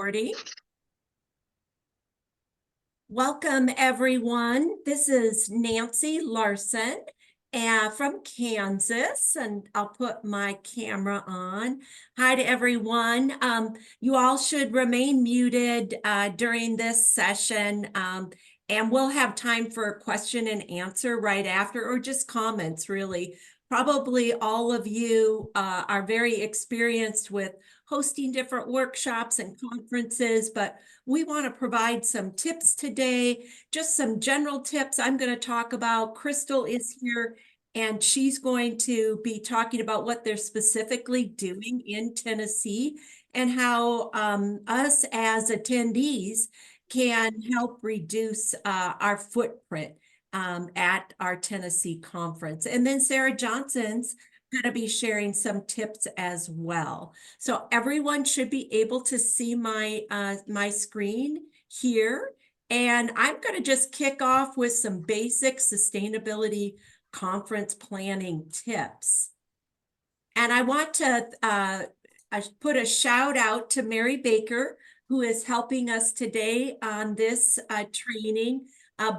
Recording. Welcome, everyone. This is Nancy Larson from Kansas, and I'll put my camera on. Hi to everyone. You all should remain muted during this session, and we'll have time for question and answer right after, or just comments, really. Probably all of you are very experienced with hosting different workshops and conferences, but we want to provide some tips today, just some general tips I'm going to talk about. Crystal is here, and she's going to be talking about what they're specifically doing in Tennessee and how us as attendees can help reduce our footprint at our Tennessee conference. And then Sarah Johnson's going to be sharing some tips as well. So everyone should be able to see my my screen here. And I'm going to just kick off with some basic sustainability conference planning tips. And I want to put a shout out to Mary Baker, who is helping us today on this training.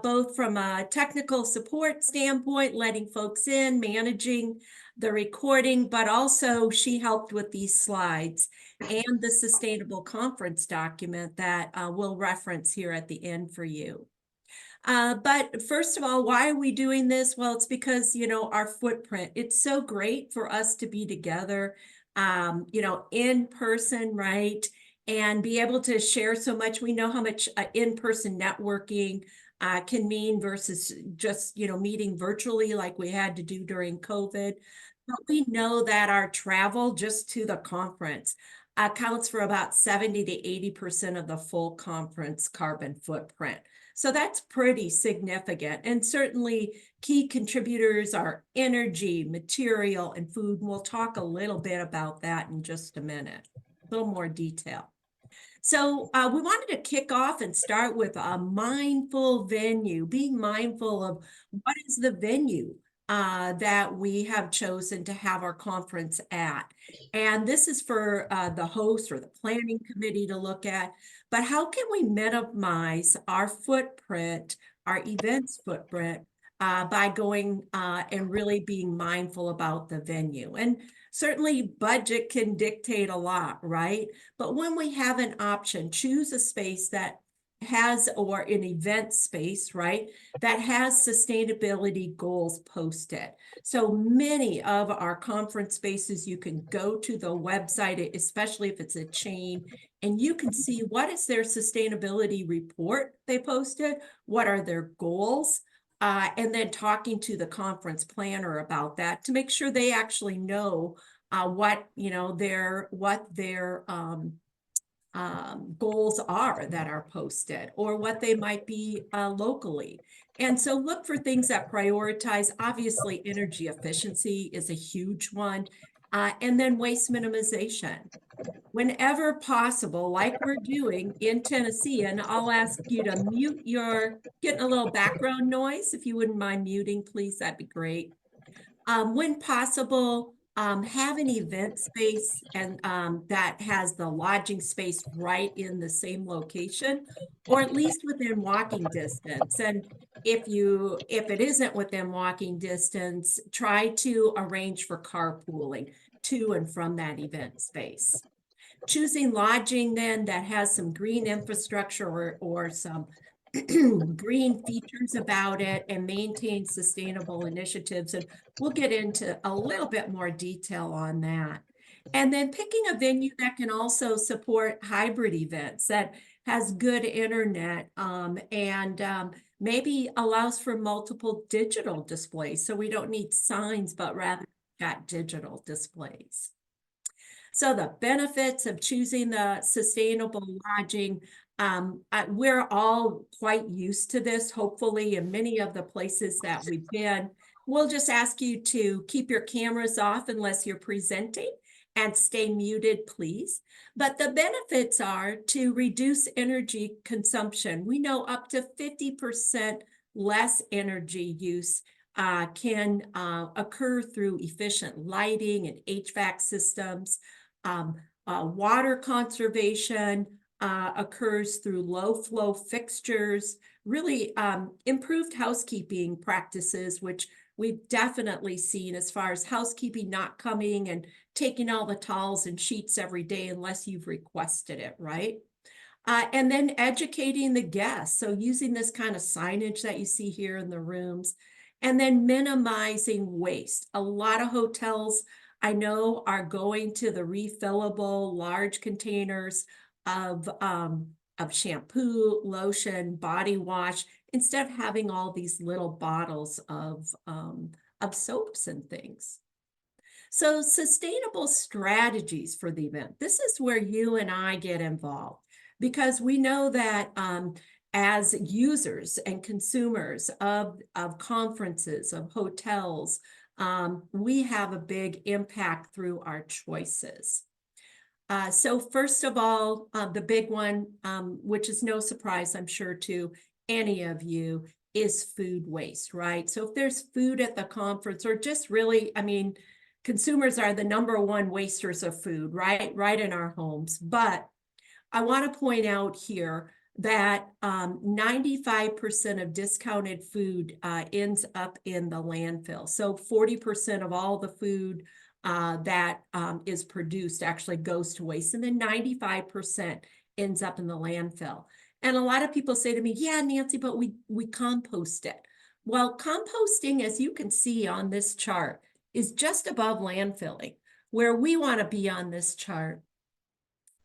Both from a technical support standpoint, letting folks in, managing the recording, but also she helped with these slides and the sustainable conference document that we'll reference here at the end for you. But first of all, why are we doing this? Well, it's because, you know, our footprint, it's so great for us to be together, you know, in person, right? And be able to share so much. We know how much in-person networking can mean versus just, you know, meeting virtually like we had to do during COVID. But we know that our travel just to the conference accounts for about 70 to 80% of the full conference carbon footprint. So that's pretty significant. And certainly key contributors are energy, material, and food. And we'll talk a little bit about that in just a minute, a little more detail. So we wanted to kick off and start with a mindful venue, being mindful of what is the venue that we have chosen to have our conference at. And this is for the host or the planning committee to look at, but how can we minimize our footprint, our events footprint, by going and really being mindful about the venue. And certainly budget can dictate a lot, right? But when we have an option, choose a space that has, or an event space, right, that has sustainability goals posted. So many of our conference spaces, you can go to the website, especially if it's a chain, and you can see what is their sustainability report they posted, what are their goals, and then talking to the conference planner about that to make sure they actually know what, you know, their goals are that are posted, or what they might be locally. And so look for things that prioritize. Obviously, energy efficiency is a huge one, and then waste minimization. Whenever possible, like we're doing in Tennessee, and I'll ask you to mute your, getting a little background noise. If you wouldn't mind muting, please, that'd be great. When possible, have an event space and that has the lodging space right in the same location, or at least within walking distance. And if it isn't within walking distance, try to arrange for carpooling to and from that event space. Choosing lodging then that has some green infrastructure or some green features about it and maintain sustainable initiatives. And we'll get into a little bit more detail on that. And then picking a venue that can also support hybrid events, that has good internet and maybe allows for multiple digital displays. So we don't need signs, but rather got digital displays. So the benefits of choosing the sustainable lodging, we're all quite used to this, hopefully, in many of the places that we've been. We'll just ask you to keep your cameras off unless you're presenting and stay muted, please. But the benefits are to reduce energy consumption. We know up to 50% less energy use can occur through efficient lighting and HVAC systems, water conservation, occurs through low flow fixtures, really improved housekeeping practices, which we've definitely seen as far as housekeeping not coming and taking all the towels and sheets every day unless you've requested it, right? And then educating the guests. So using this kind of signage that you see here in the rooms, and then minimizing waste. A lot of hotels I know are going to the refillable large containers of shampoo, lotion, body wash, instead of having all these little bottles of soaps and things. So sustainable strategies for the event. This is where you and I get involved because we know that as users and consumers of conferences, of hotels, we have a big impact through our choices. So first of all, the big one, which is no surprise, I'm sure, to any of you, is food waste, right? So if there's food at the conference, or just really, I mean, consumers are the number one wasters of food, right? Right in our homes. But I want to point out here that 95% of discounted food ends up in the landfill. So 40% of all the food that is produced actually goes to waste, and then 95% ends up in the landfill. And a lot of people say to me, yeah, Nancy, but we compost it. Well, composting, as you can see on this chart, is just above landfilling. Where we want to be on this chart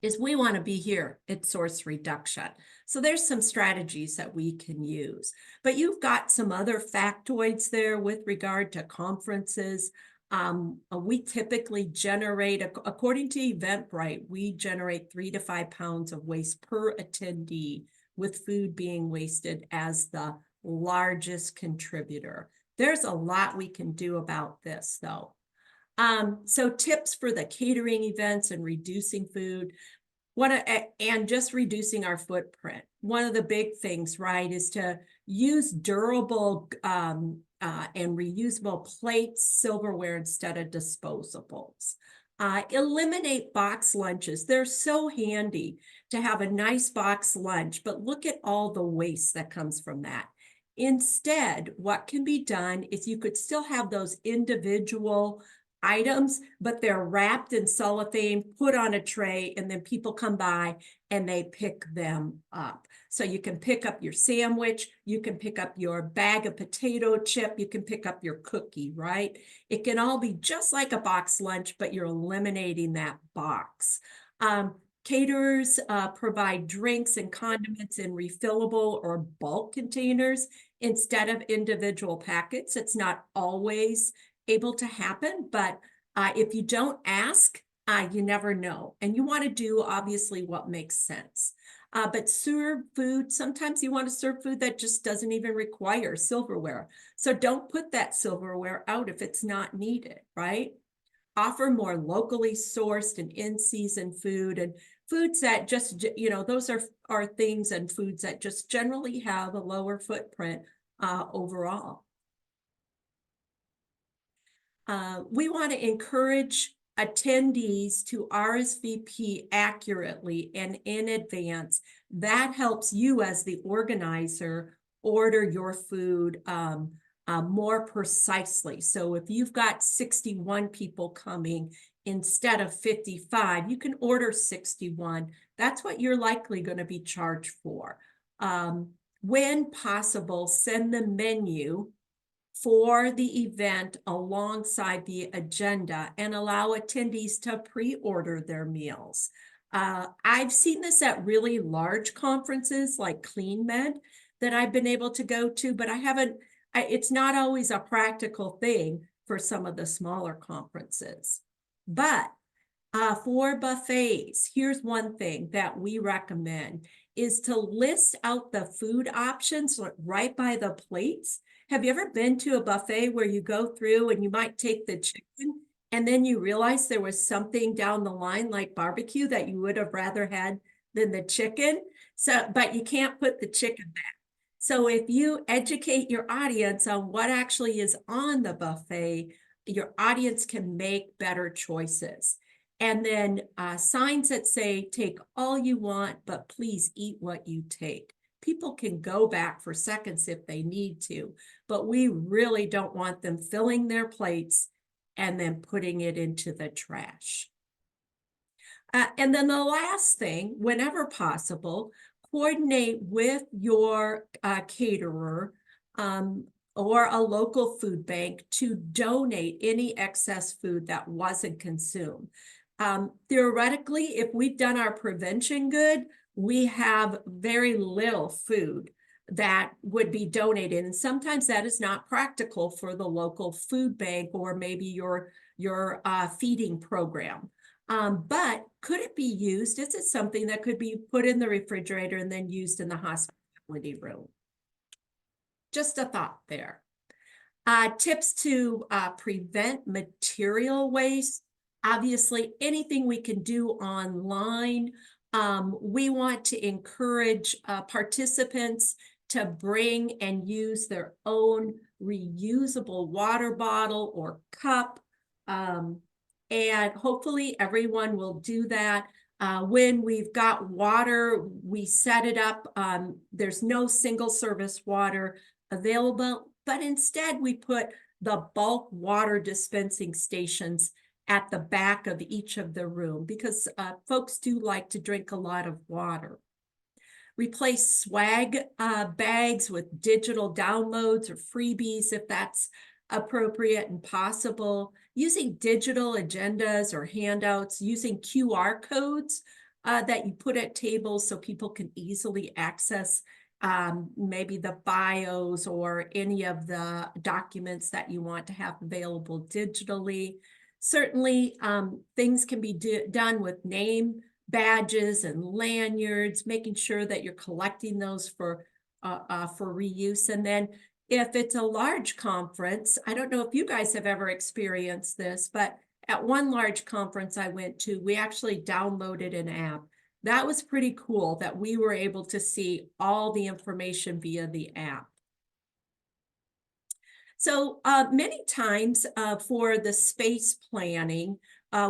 is we want to be here at source reduction. So there's some strategies that we can use. But you've got some other factoids there with regard to conferences. We typically generate, according to Eventbrite, we generate 3 to 5 pounds of waste per attendee, with food being wasted as the largest contributor. There's a lot we can do about this, though. So tips for the catering events and reducing food, and just reducing our footprint. One of the big things, right, is to use durable and reusable plates, silverware instead of disposables. Eliminate box lunches. They're so handy to have a nice box lunch, but look at all the waste that comes from that. Instead, what can be done is you could still have those individual items, but they're wrapped in cellophane, put on a tray, and then people come by and they pick them up. So you can pick up your sandwich, you can pick up your bag of potato chip, you can pick up your cookie, right? It can all be just like a box lunch, but you're eliminating that box. Caterers provide drinks and condiments in refillable or bulk containers instead of individual packets. It's not always able to happen, but if you don't ask, you never know. And you want to do, obviously, what makes sense. But serve food, sometimes you want to serve food that just doesn't even require silverware. So don't put that silverware out if it's not needed, right? Offer more locally sourced and in-season food, and foods that just, those are things and foods that just generally have a lower footprint overall. We want to encourage attendees to RSVP accurately and in advance. That helps you as the organizer order your food more precisely. So if you've got 61 people coming instead of 55, you can order 61. That's what you're likely going to be charged for. When possible, send the menu for the event alongside the agenda and allow attendees to pre-order their meals. I've seen this at really large conferences like CleanMed that I've been able to go to, but it's not always a practical thing for some of the smaller conferences. But for buffets, here's one thing that we recommend is to list out the food options right by the plates. Have you ever been to a buffet where you go through and you might take the chicken and then you realize there was something down the line like barbecue that you would have rather had than the chicken? So, but you can't put the chicken back. So if you educate your audience on what actually is on the buffet, your audience can make better choices. And then signs that say, take all you want, but please eat what you take. People can go back for seconds if they need to, but we really don't want them filling their plates and then putting it into the trash. And then the last thing, whenever possible, coordinate with your caterer or a local food bank to donate any excess food that wasn't consumed. Theoretically, if we've done our prevention good, we have very little food that would be donated. And sometimes that is not practical for the local food bank or maybe your feeding program. But could it be used? Is it something that could be put in the refrigerator and then used in the hospitality room? Just a thought there. Tips to prevent material waste. Obviously, anything we can do online. We want to encourage participants to bring and use their own reusable water bottle or cup. And hopefully everyone will do that. When we've got water, we set it up. There's no single service water available, but instead we put the bulk water dispensing stations at the back of each of the room because folks do like to drink a lot of water. Replace swag bags with digital downloads or freebies if that's appropriate and possible. Using digital agendas or handouts, using QR codes that you put at tables so people can easily access maybe the bios or any of the documents that you want to have available digitally. Certainly, things can be done with name badges and lanyards, making sure that you're collecting those for reuse. And then if it's a large conference, I don't know if you guys have ever experienced this, but at one large conference I went to, we actually downloaded an app. That was pretty cool that we were able to see all the information via the app. So many times for the space planning,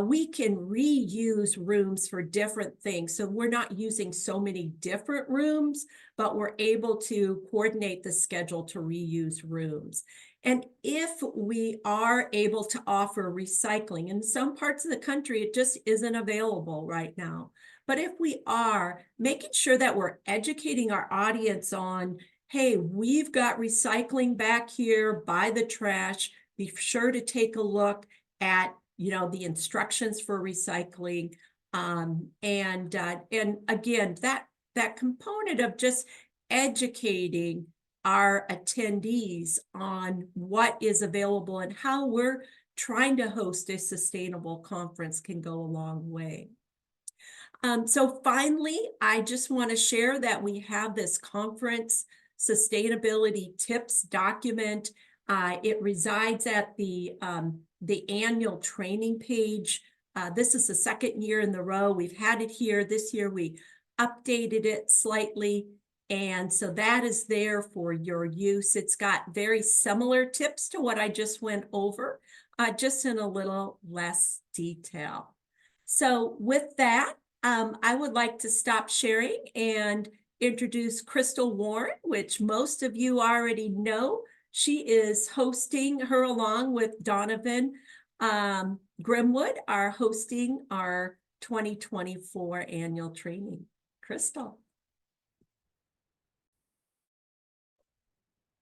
we can reuse rooms for different things. So we're not using so many different rooms, but we're able to coordinate the schedule to reuse rooms. And if we are able to offer recycling, in some parts of the country, it just isn't available right now. But if we are, making sure that we're educating our audience on, hey, we've got recycling back here by the trash. Be sure to take a look at, the instructions for recycling. And again, that component of just educating our attendees on what is available and how we're trying to host a sustainable conference can go a long way. So finally, I just want to share that we have this conference sustainability tips document. It resides at the annual training page. This is the second year in the row. We've had it here. This year we updated it slightly. And so that is there for your use. It's got very similar tips to what I just went over, just in a little less detail. So with that, I would like to stop sharing and introduce Crystal Warren, which most of you already know. She is hosting, her along with Donovan Grimwood, are hosting our 2024 annual training. Crystal.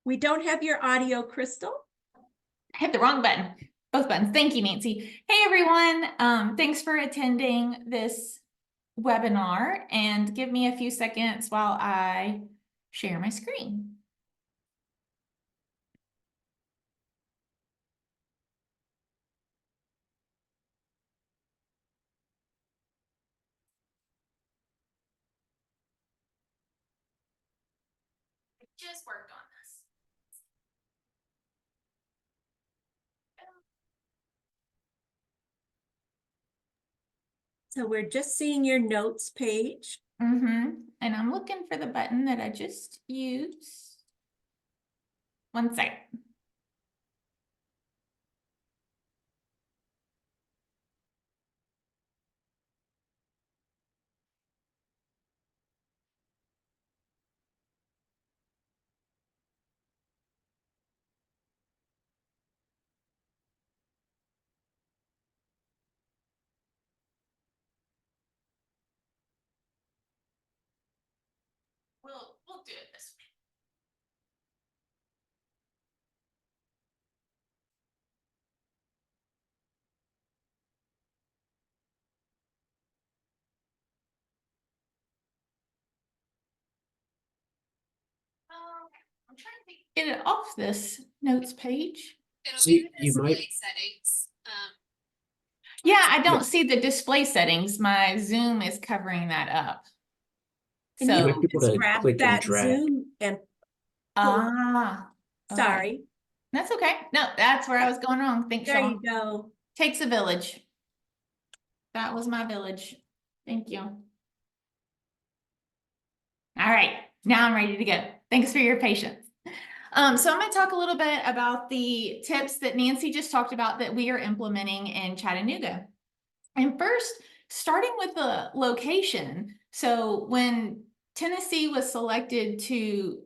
We don't have your audio, Crystal. I hit the wrong button. Both buttons. Thank you, Nancy. Hey, everyone. Thanks for attending this webinar, and give me a few seconds while I share my screen. I just worked on this. So we're just seeing your notes page. And I'm looking for the button that I just used. One second. get it off this notes page. It'll So be the you might- display settings. Yeah, I don't see the display settings. My Zoom is covering that up. And you So, might can be able just to grab click and that drag. Zoom and, okay. sorry, That's okay. No, that's where I was going wrong. Thanks, there you Sean. go. Takes a village. That was my village. Thank you. All right, now I'm ready to go. Thanks for your patience. So I'm going to talk a little bit about the tips that Nancy just talked about that we are implementing in Chattanooga. And first, starting with the location. So when Tennessee was selected to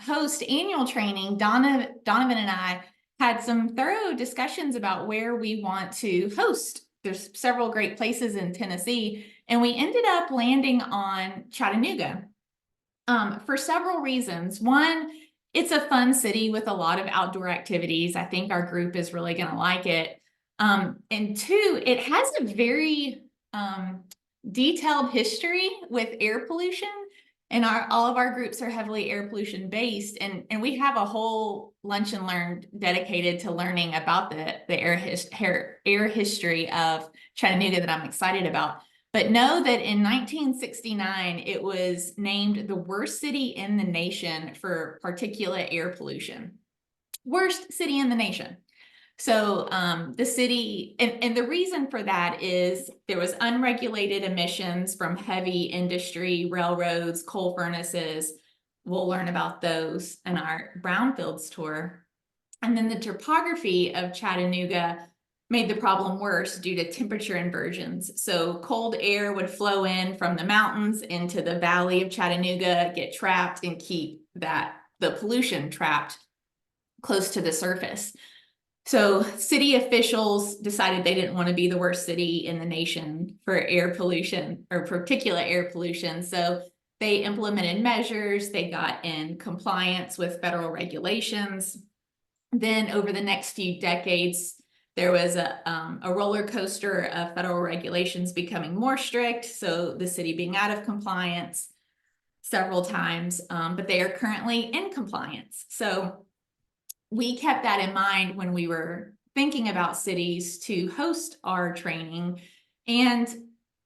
host annual training, Donovan and I had some thorough discussions about where we want to host. There's several great places in Tennessee, and we ended up landing on Chattanooga for several reasons. One, it's a fun city with a lot of outdoor activities. I think our group is really going to like it. And two, it has a very detailed history with air pollution. And all of our groups are heavily air pollution based. And we have a whole lunch and learn dedicated to learning about the air history of Chattanooga that I'm excited about. But know that in 1969, it was named the worst city in the nation for particulate air pollution. Worst city in the nation. So the city, and the reason for that is there was unregulated emissions from heavy industry, railroads, coal furnaces. We'll learn about those in our brownfields tour. And then the topography of Chattanooga made the problem worse due to temperature inversions. So cold air would flow in from the mountains into the valley of Chattanooga, get trapped, and keep the pollution trapped close to the surface. So city officials decided they didn't want to be the worst city in the nation for air pollution or particulate air pollution. So they implemented measures, they got in compliance with federal regulations. Then over the next few decades, there was a roller coaster of federal regulations becoming more strict. So the city being out of compliance several times, but they are currently in compliance. So we kept that in mind when we were thinking about cities to host our training. And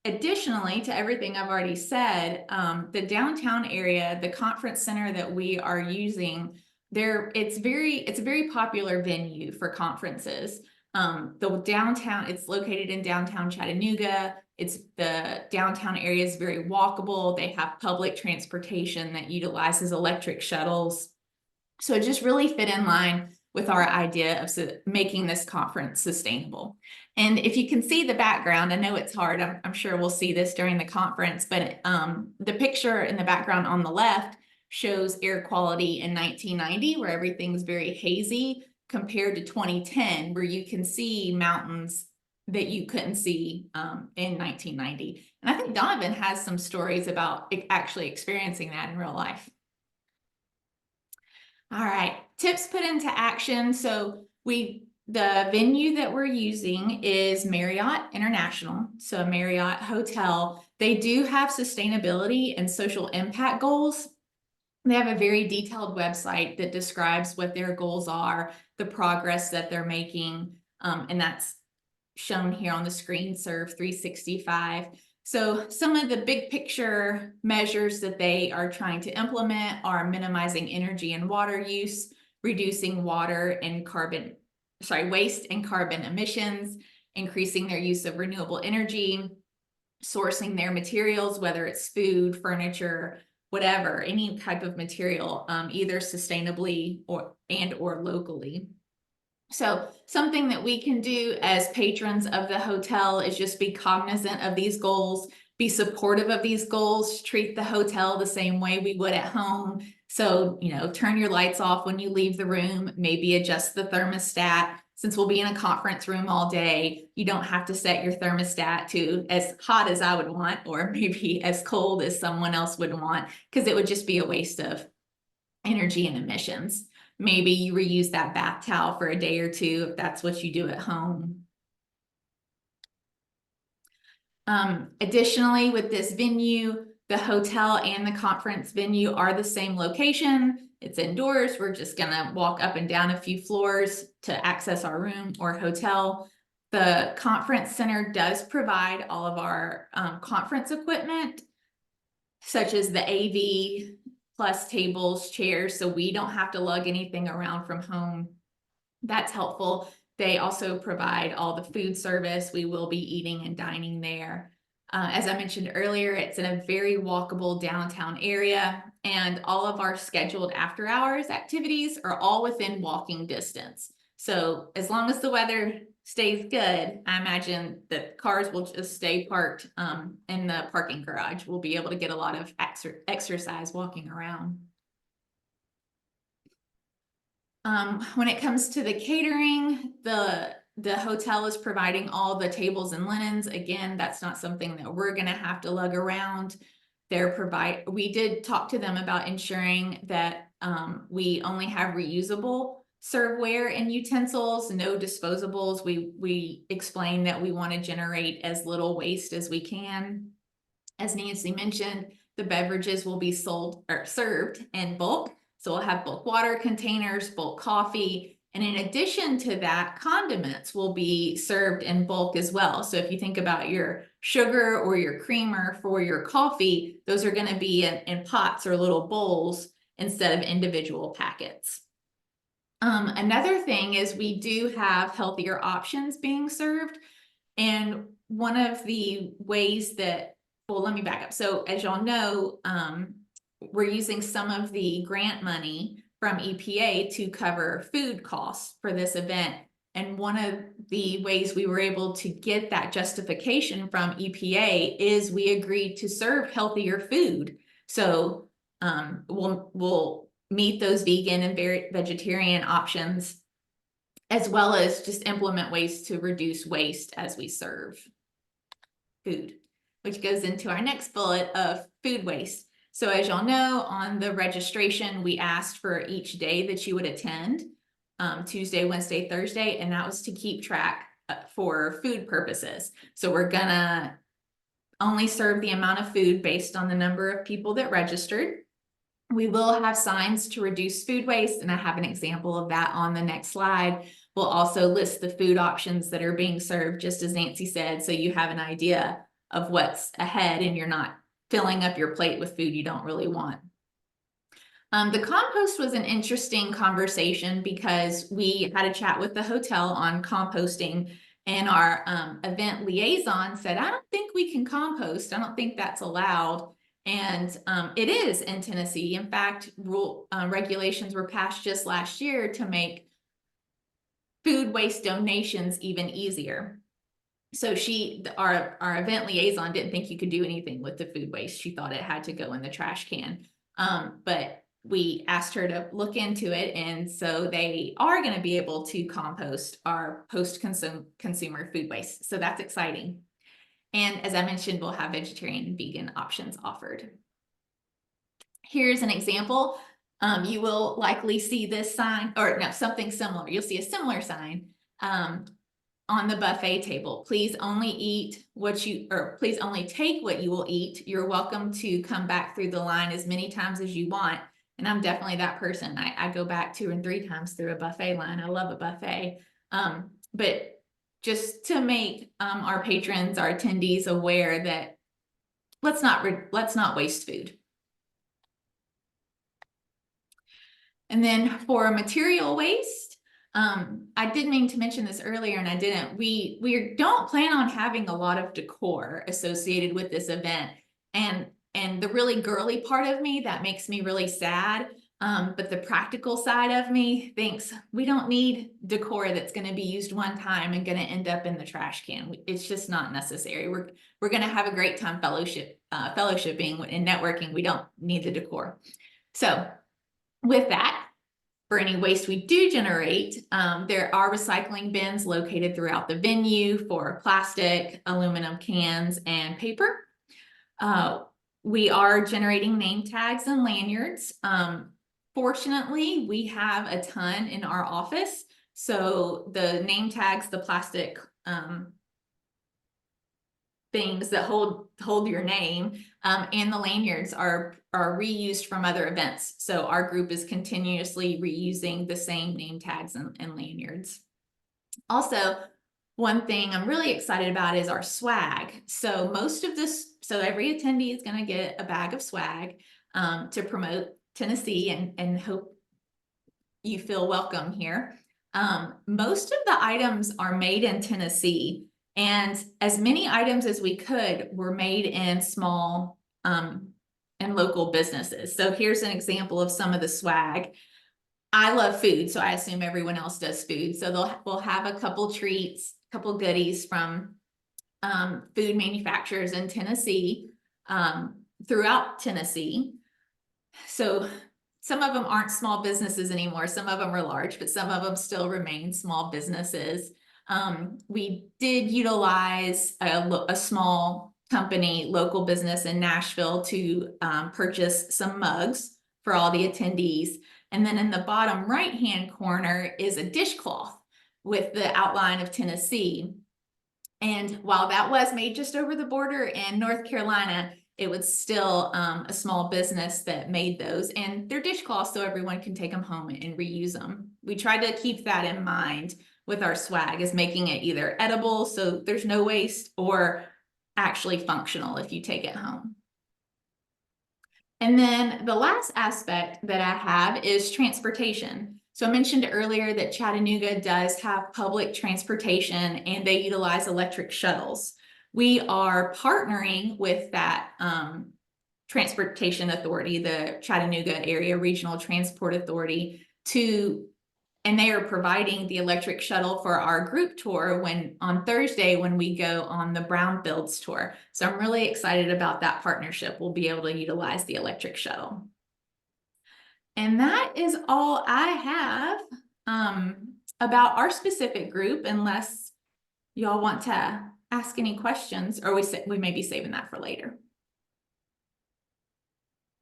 additionally to everything I've already said, the downtown area, the conference center that we are using, it's a very popular venue for conferences. The downtown, it's located in downtown Chattanooga. The downtown area is very walkable. They have public transportation that utilizes electric shuttles. So it just really fit in line with our idea of making this conference sustainable. And if you can see the background, I know it's hard. I'm sure we'll see this during the conference, but the picture in the background on the left shows air quality in 1990, where everything's very hazy, compared to 2010, where you can see mountains that you couldn't see in 1990. And I think Donovan has some stories about actually experiencing that in real life. All right, tips put into action. So the venue that we're using is Marriott International, so a Marriott hotel. They do have sustainability and social impact goals. They have a very detailed website that describes what their goals are, the progress that they're making, and that's shown here on the screen, Serve 365. So some of the big picture measures that they are trying to implement are minimizing energy and water use, reducing waste and carbon emissions, increasing their use of renewable energy, sourcing their materials, whether it's food, furniture, whatever, any type of material, either sustainably or locally. So something that we can do as patrons of the hotel is just be cognizant of these goals, be supportive of these goals, treat the hotel the same way we would at home. So, turn your lights off when you leave the room, maybe adjust the thermostat. Since we'll be in a conference room all day, you don't have to set your thermostat to as hot as I would want, or maybe as cold as someone else would want, because it would just be a waste of energy and emissions. Maybe you reuse that bath towel for a day or two if that's what you do at home. Additionally, with this venue, The hotel and the conference venue are the same location. It's indoors. We're just gonna walk up and down a few floors to access our room or hotel. The conference center does provide all of our conference equipment, such as the AV plus tables, chairs, so we don't have to lug anything around from home. That's helpful. They also provide all the food service. We will be eating and dining there. As I mentioned earlier, it's in a very walkable downtown area, and all of our scheduled after hours activities are all within walking distance. So as long as the weather stays good, I imagine that cars will just stay parked in the parking garage. We'll be able to get a lot of exercise walking around. When it comes to the catering, the hotel is providing all the tables and linens. Again, that's not something that we're gonna have to lug around. We did talk to them about ensuring that we only have reusable serveware and utensils, no disposables. We explained that we want to generate as little waste as we can. As Nancy mentioned, the beverages will be sold or served in bulk. So we'll have bulk water containers, bulk coffee, and in addition to that, condiments will be served in bulk as well. So if you think about your sugar or your creamer for your coffee, those are going to be in pots or little bowls instead of individual packets. Another thing is we do have healthier options being served. And one of the ways that, well, let me back up. So as y'all know, we're using some of the grant money from EPA to cover food costs for this event. And one of the ways we were able to get that justification from EPA is we agreed to serve healthier food. So we'll meet those vegan and vegetarian options, as well as just implement ways to reduce waste as we serve food, which goes into our next bullet of food waste. So as y'all know, on the registration, we asked for each day that you would attend, Tuesday, Wednesday, Thursday, and that was to keep track for food purposes. So we're gonna only serve the amount of food based on the number of people that registered. We will have signs to reduce food waste, and I have an example of that on the next slide. We'll also list the food options that are being served, just as Nancy said, so you have an idea of what's ahead and you're not filling up your plate with food you don't really want. The compost was an interesting conversation because we had a chat with the hotel on composting, and our event liaison said, I don't think we can compost. I don't think that's allowed. And it is in Tennessee. In fact, regulations were passed just last year to make food waste donations even easier. So our event liaison didn't think you could do anything with the food waste. She thought it had to go in the trash can. But we asked her to look into it. And so they are going to be able to compost our post-consumer food waste. So that's exciting. And as I mentioned, we'll have vegetarian and vegan options offered. Here's an example. You will likely see this sign, or no, something similar. You'll see a similar sign on the buffet table. Please only please only take what you will eat. You're welcome to come back through the line as many times as you want. And I'm definitely that person. I go back 2 and 3 times through a buffet line. I love a buffet. But just to make our patrons, our attendees aware that let's not waste food. And then for material waste, I did mean to mention this earlier and I didn't. We don't plan on having a lot of decor associated with this event. And the really girly part of me, that makes me really sad. But the practical side of me thinks we don't need decor that's going to be used one time and going to end up in the trash can. It's just not necessary. We're going to have a great time fellowshipping and networking. We don't need the decor. So with that, for any waste we do generate, there are recycling bins located throughout the venue for plastic, aluminum cans, and paper. We are generating name tags and lanyards. Fortunately, we have a ton in our office. So the name tags, the plastic things that hold your name, and the lanyards are reused from other events. So our group is continuously reusing the same name tags and lanyards. Also, one thing I'm really excited about is our swag. So every attendee is going to get a bag of swag to promote Tennessee and hope you feel welcome here. Most of the items are made in Tennessee, and as many items as we could were made in small and local businesses. So here's an example of some of the swag. I love food, so I assume everyone else does food. So we'll have a couple treats, couple goodies from food manufacturers in Tennessee, throughout Tennessee. So some of them aren't small businesses anymore. Some of them are large, but some of them still remain small businesses. We did utilize a small company, local business in Nashville to purchase some mugs for all the attendees. And then in the bottom right-hand corner is a dishcloth with the outline of Tennessee. And while that was made just over the border in North Carolina, it was still a small business that made those, and they're dishcloths so everyone can take them home and reuse them. We tried to keep that in mind with our swag, is making it either edible so there's no waste, or actually functional if you take it home. And then the last aspect that I have is transportation. So I mentioned earlier that Chattanooga does have public transportation and they utilize electric shuttles. We are partnering with that transportation authority, the Chattanooga Area Regional Transport Authority, and they are providing the electric shuttle for our group tour on Thursday when we go on the Brownfields tour. So I'm really excited about that partnership. We'll be able to utilize the electric shuttle. And that is all I have about our specific group, unless y'all want to ask any questions, or we may be saving that for later.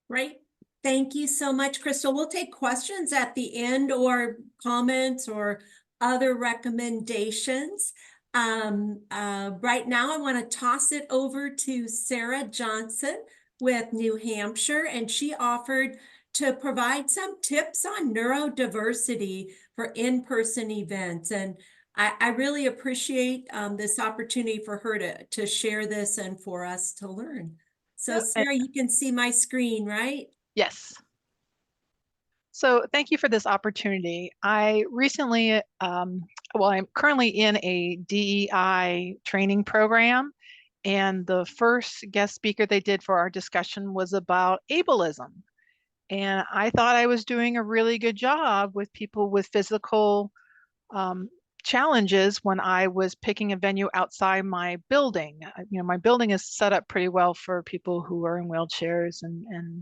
Great. Thank you so much, Crystal. We'll take questions at the end, or comments or other recommendations. Right now, I want to toss it over to Sarah Johnson with New Hampshire, and she offered to provide some tips on neurodiversity for in-person events. And I really appreciate this opportunity for her to share this and for us to learn. So Sarah, you can see my screen, right? Yes. So thank you for this opportunity. I recently, well, I'm currently in a DEI training program, and the first guest speaker they did for our discussion was about ableism. And I thought I was doing a really good job with people with physical challenges when I was picking a venue outside my building. My building is set up pretty well for people who are in wheelchairs and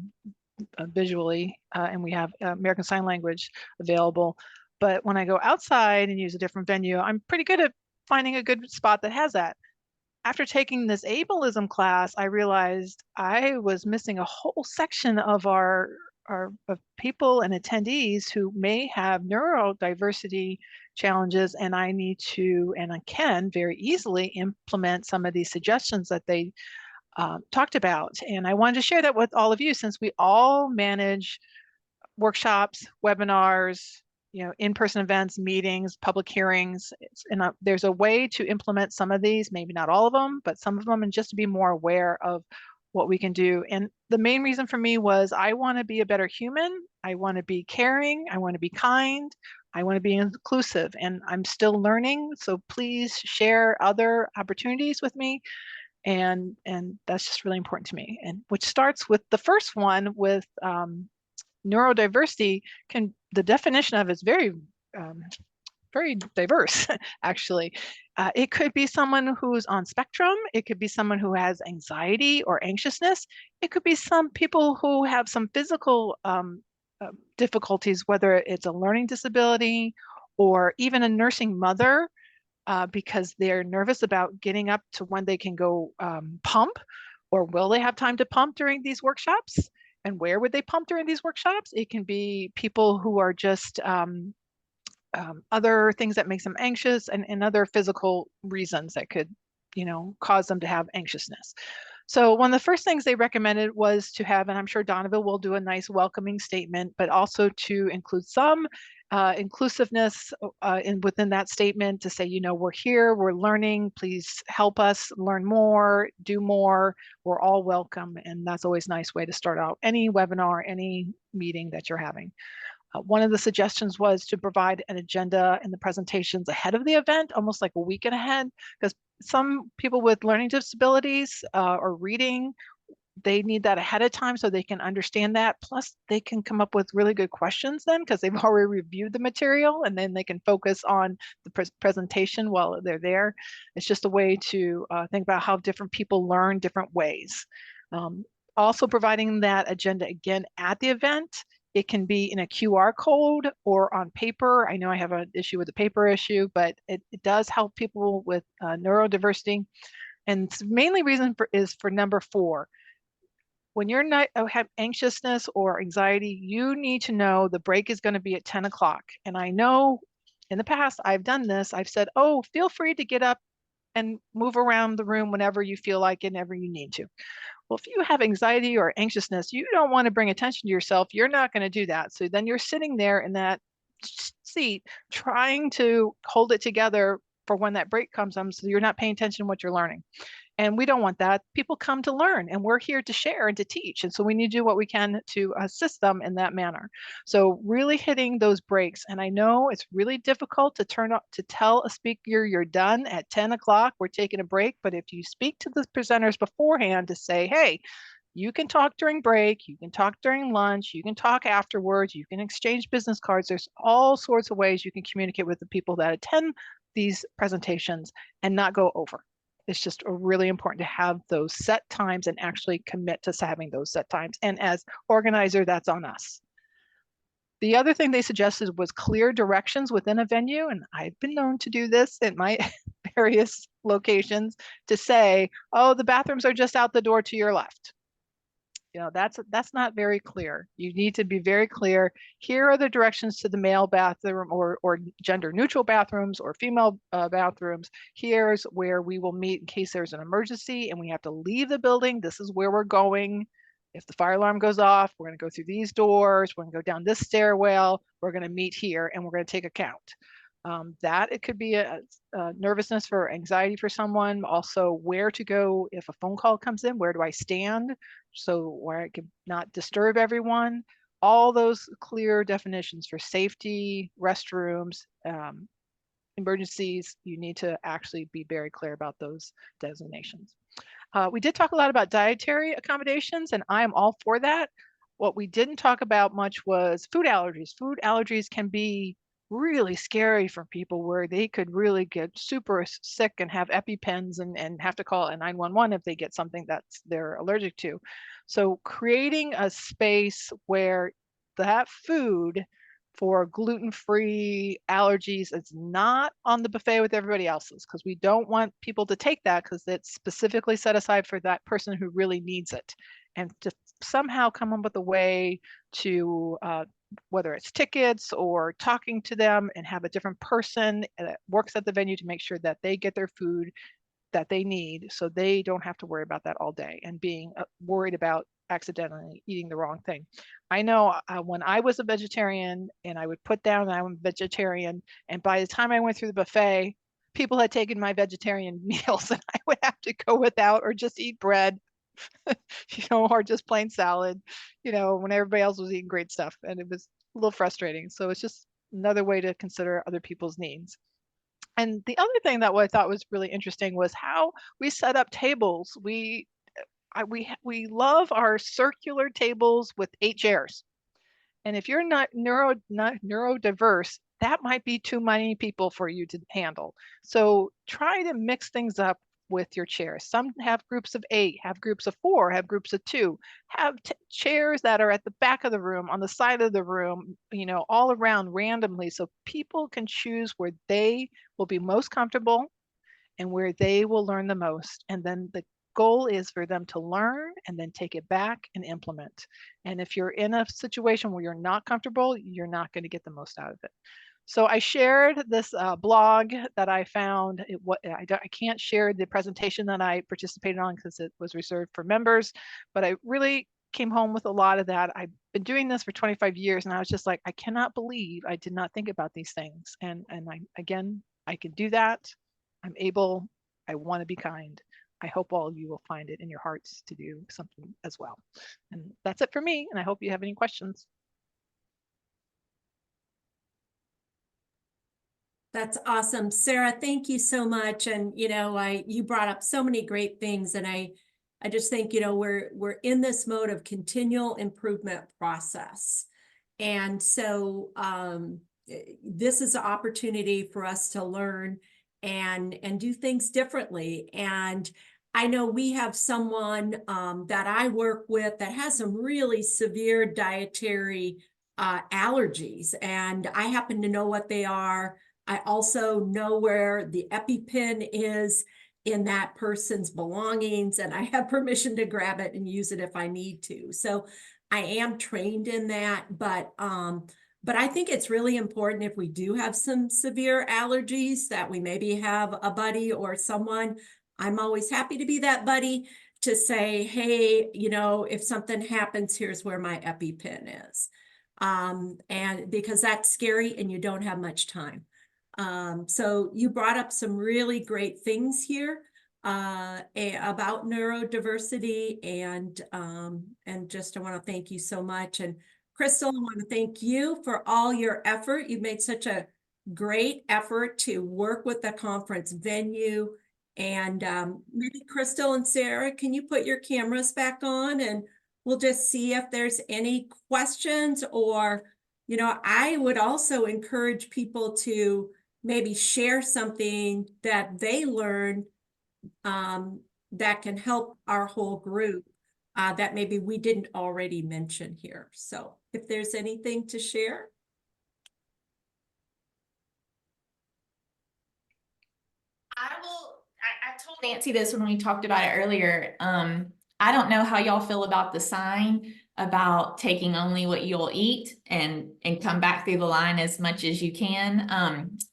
visually, and we have American Sign Language available. But when I go outside and use a different venue, I'm pretty good at finding a good spot that has that. After taking this ableism class, I realized I was missing a whole section of our of people and attendees who may have neurodiversity challenges, and I need to, and I can very easily implement some of these suggestions that they talked about. And I wanted to share that with all of you, since we all manage workshops, webinars, in-person events, meetings, public hearings. There's a way to implement some of these, maybe not all of them, but some of them, and just to be more aware of what we can do. And the main reason for me was I want to be a better human. I want to be caring. I want to be kind. I want to be inclusive, and I'm still learning. So please share other opportunities with me. And that's just really important to me. And which starts with the first one with neurodiversity. The definition of it is very very diverse, actually. It could be someone who's on spectrum. It could be someone who has anxiety or anxiousness. It could be some people who have some physical difficulties, whether it's a learning disability or even a nursing mother, because they're nervous about getting up to when they can go pump, or will they have time to pump during these workshops? And where would they pump during these workshops? It can be people who are just other things that makes them anxious, and other physical reasons that could cause them to have anxiousness. So one of the first things they recommended was to have, and I'm sure Donovan will do a nice welcoming statement, but also to include some inclusiveness within that statement to say, we're here, we're learning, please help us learn more, do more, we're all welcome. And that's always a nice way to start out any webinar, any meeting that you're having. One of the suggestions was to provide an agenda and the presentations ahead of the event, almost like a week and ahead, because some people with learning disabilities or reading, they need that ahead of time so they can understand that. Plus, they can come up with really good questions then because they've already reviewed the material, and then they can focus on the presentation while they're there. It's just a way to think about how different people learn different ways. Also providing that agenda again at the event. It can be in a QR code or on paper. I know I have an issue with the paper issue, but it does help people with neurodiversity. And the mainly reason is for number 4. When you're not have anxiousness or anxiety, you need to know the break is going to be at 10 o'clock. And I know in the past I've done this. I've said, oh, feel free to get up and move around the room whenever you feel like it, whenever you need to. Well, if you have anxiety or anxiousness, you don't want to bring attention to yourself. You're not going to do that. So then you're sitting there in that seat trying to hold it together for when that break comes on, so you're not paying attention to what you're learning. And we don't want that. People come to learn, and we're here to share and to teach. And so we need to do what we can to assist them in that manner. So really hitting those breaks. And I know it's really difficult to tell a speaker you're done at 10 o'clock, we're taking a break. But if you speak to the presenters beforehand to say, hey, you can talk during break, you can talk during lunch, you can talk afterwards, you can exchange business cards. There's all sorts of ways you can communicate with the people that attend these presentations and not go over. It's just really important to have those set times and actually commit to having those set times. And as organizer, that's on us. The other thing they suggested was clear directions within a venue. And I've been known to do this at my various locations to say, oh, the bathrooms are just out the door to your left. That's not very clear. You need to be very clear. Here are the directions to the male bathroom or gender neutral bathrooms or female bathrooms. Here's where we will meet in case there's an emergency and we have to leave the building. This is where we're going. If the fire alarm goes off, we're going to go through these doors. We're going to go down this stairwell. We're going to meet here and we're going to take a count. That it could be a nervousness for anxiety for someone. Also, where to go if a phone call comes in, where do I stand so where I can not disturb everyone. All those clear definitions for safety, restrooms, emergencies, you need to actually be very clear about those designations. We did talk a lot about dietary accommodations, and I am all for that. What we didn't talk about much was food allergies. Food allergies can be really scary for people where they could really get super sick and have EpiPens and have to call a 911 if they get something they're allergic to. So creating a space where that food for gluten-free allergies is not on the buffet with everybody else's, because we don't want people to take that because it's specifically set aside for that person who really needs it. And to somehow come up with a way to whether it's tickets or talking to them and have a different person that works at the venue to make sure that they get their food that they need so they don't have to worry about that all day and being worried about accidentally eating the wrong thing. I know when I was a vegetarian and I would put down that I'm a vegetarian, and by the time I went through the buffet, people had taken my vegetarian meals and I would have to go without or just eat bread, or just plain salad, when everybody else was eating great stuff. And it was a little frustrating. So it's just another way to consider other people's needs. And the other thing that I thought was really interesting was how we set up tables. We love our circular tables with 8 chairs. And if you're not neurodiverse, that might be too many people for you to handle. So try to mix things up with your chairs. Some have groups of 8, have groups of 4, have groups of 2, have chairs that are at the back of the room, on the side of the room, all around randomly, so people can choose where they will be most comfortable and where they will learn the most. And then the goal is for them to learn and then take it back and implement. And if you're in a situation where you're not comfortable, you're not going to get the most out of it. So I shared this blog that I found. I can't share the presentation that I participated on because it was reserved for members, but I really came home with a lot of that. I've been doing this for 25 years and I was just like, I cannot believe I did not think about these things. And I can do that. I'm able. I want to be kind. I hope all of you will find it in your hearts to do something as well. And that's it for me. And I hope you have any questions. That's awesome. Sarah, thank you so much. And, you brought up so many great things. And I just think, we're in this mode of continual improvement process. And so this is an opportunity for us to learn and do things differently. And I know we have someone that I work with that has some really severe dietary allergies, and I happen to know what they are. I also know where the EpiPen is in that person's belongings, and I have permission to grab it and use it if I need to. So I am trained in that, but I think it's really important if we do have some severe allergies that we maybe have a buddy or someone. I'm always happy to be that buddy to say, hey, if something happens, here's where my EpiPen is. And because that's scary and you don't have much time. So you brought up some really great things here about neurodiversity, and just I want to thank you so much. And Crystal, I want to thank you for all your effort. You've made such a great effort to work with the conference venue. And maybe Crystal and Sarah, can you put your cameras back on and we'll just see if there's any questions, or, I would also encourage people to maybe share something that they learned that can help our whole group that maybe we didn't already mention here. So if there's anything to share. I told Nancy this when we talked about it earlier. I don't know how y'all feel about the sign about taking only what you'll eat and come back through the line as much as you can.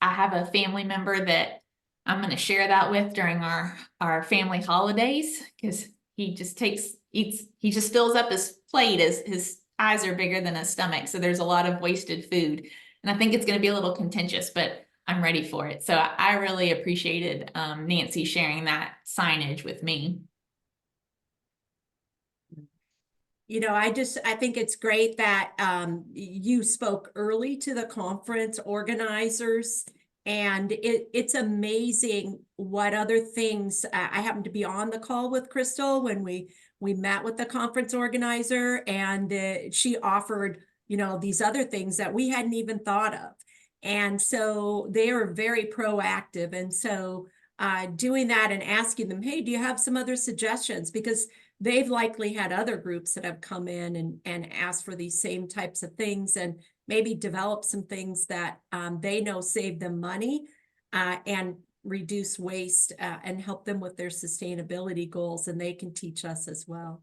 I have a family member that I'm going to share that with during our family holidays, because he just he just fills up his plate as his eyes are bigger than his stomach. So there's a lot of wasted food. And I think it's going to be a little contentious, but I'm ready for it. So I really appreciated Nancy sharing that signage with me. I think it's great that you spoke early to the conference organizers, and it's amazing what other things. I happened to be on the call with Crystal when we met with the conference organizer, and she offered, these other things that we hadn't even thought of. And so they are very proactive. And so doing that and asking them, hey, do you have some other suggestions? Because they've likely had other groups that have come in and asked for these same types of things, and maybe develop some things that they know save them money and reduce waste and help them with their sustainability goals, and they can teach us as well.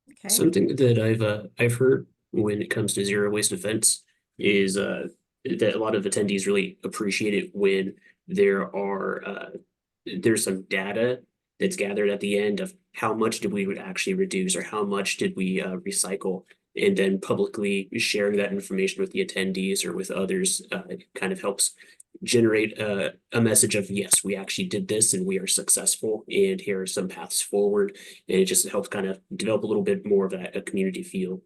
Okay. Something that I've heard when it comes to zero waste events is that a lot of attendees really appreciate it when there's some data that's gathered at the end of how much did we actually reduce or how much did we recycle, and then publicly sharing that information with the attendees or with others kind of helps generate a message of, yes, we actually did this and we are successful and here are some paths forward, and it just helps kind of develop a little bit more of a community feel.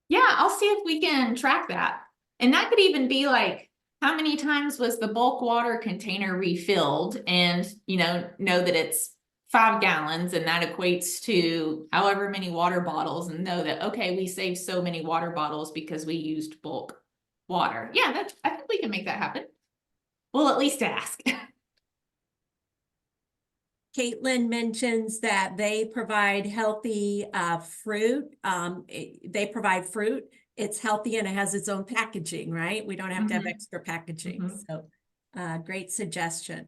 Yeah, I'll see if we can track that. And that could even be like, how many times was the bulk water container refilled, and know that it's 5 gallons and that equates to however many water bottles, and know that, okay, we saved so many water bottles because we used bulk water. Yeah, I think we can make that happen. We'll at least ask. Caitlin mentions that they provide healthy fruit. They provide fruit. It's healthy and it has its own packaging, right? We don't have to have extra packaging. So great suggestion.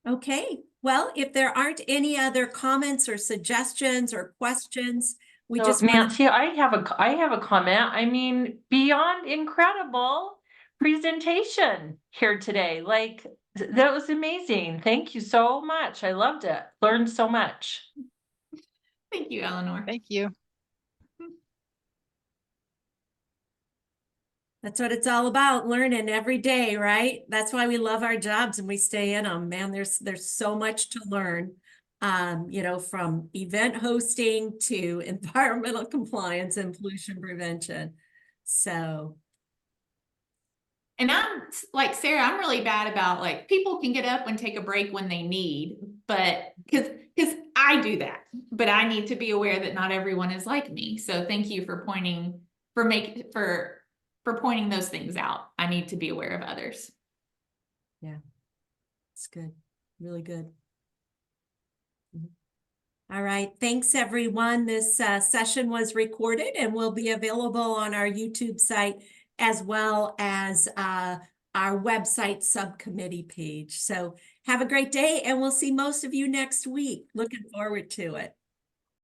Okay, Well, if there aren't any other comments or suggestions or questions, we So, just want Nancy, I have a comment. I mean, beyond incredible presentation here today. Like, that was amazing. Thank you so much. I loved it. Learned so much. Thank you, Eleanor. Thank you. That's what it's all about, learning every day, right? That's why we love our jobs and we stay in them, man. There's so much to learn. You know, from event hosting to environmental compliance and pollution prevention. So, And I'm like Sarah, I'm really bad about like people can get up and take a break when they need, but because I do that, but I need to be aware that not everyone is like me. So thank you for pointing for pointing those things out. I need to be aware of others. yeah, it's good. Really good. All right. Thanks, everyone. This session was recorded and will be available on our YouTube site as well as our website subcommittee page. So have a great day and we'll see most of you next week. Looking forward to it.